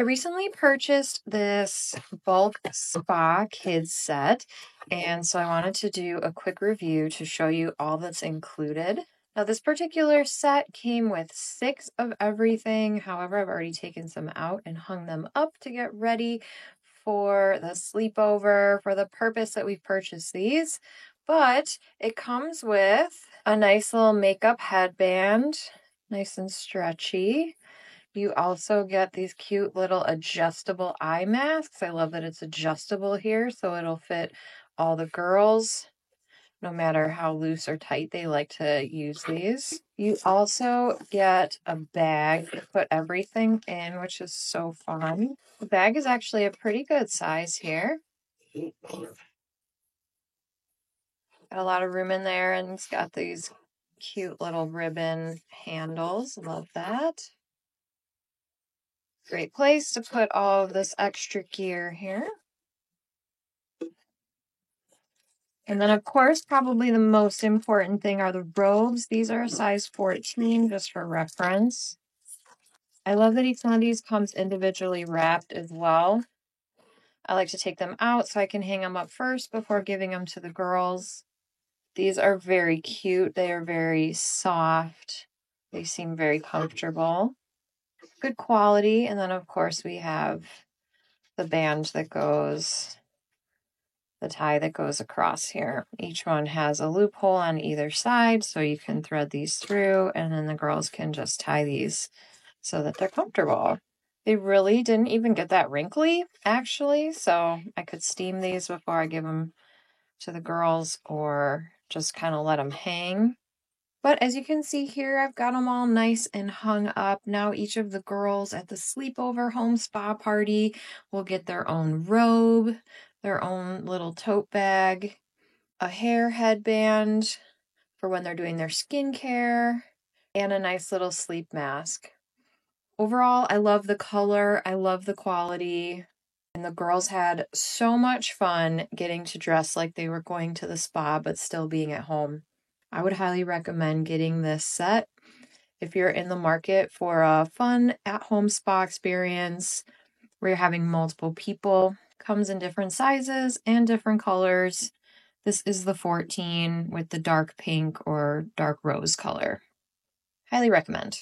I recently purchased this bulk spa kids set, and so I wanted to do a quick review to show you all that's included. Now, this particular set came with 6 of everything. However, I've already taken some out and hung them up to get ready for the sleepover for the purpose that we purchased these. But it comes with a nice little makeup headband, nice and stretchy. You also get these cute little adjustable eye masks. I love that it's adjustable here, so it'll fit all the girls, no matter how loose or tight they like to use these. You also get a bag to put everything in, which is so fun. The bag is actually a pretty good size here. Got a lot of room in there, and it's got these cute little ribbon handles. Love that. Great place to put all of this extra gear here. And then, of course, probably the most important thing are the robes. These are a size 14, just for reference. I love that each one of these comes individually wrapped as well. I like to take them out so I can hang them up first before giving them to the girls. These are very cute. They are very soft. They seem very comfortable. Good quality. And then, of course, we have the band that goes, the tie that goes across here. Each one has a loophole on either side, so you can thread these through, and then the girls can just tie these so that they're comfortable. They really didn't even get that wrinkly, actually, so I could steam these before I give them to the girls or just kind of let them hang. But as you can see here, I've got them all nice and hung up. Now each of the girls at the sleepover home spa party will get their own robe, their own little tote bag, a hair headband for when they're doing their skincare, and a nice little sleep mask. Overall, I love the color, I love the quality, and the girls had so much fun getting to dress like they were going to the spa but still being at home. I would highly recommend getting this set if you're in the market for a fun at-home spa experience where you're having multiple people. Comes in different sizes and different colors. This is the 14 with the dark pink or dark rose color. Highly recommend.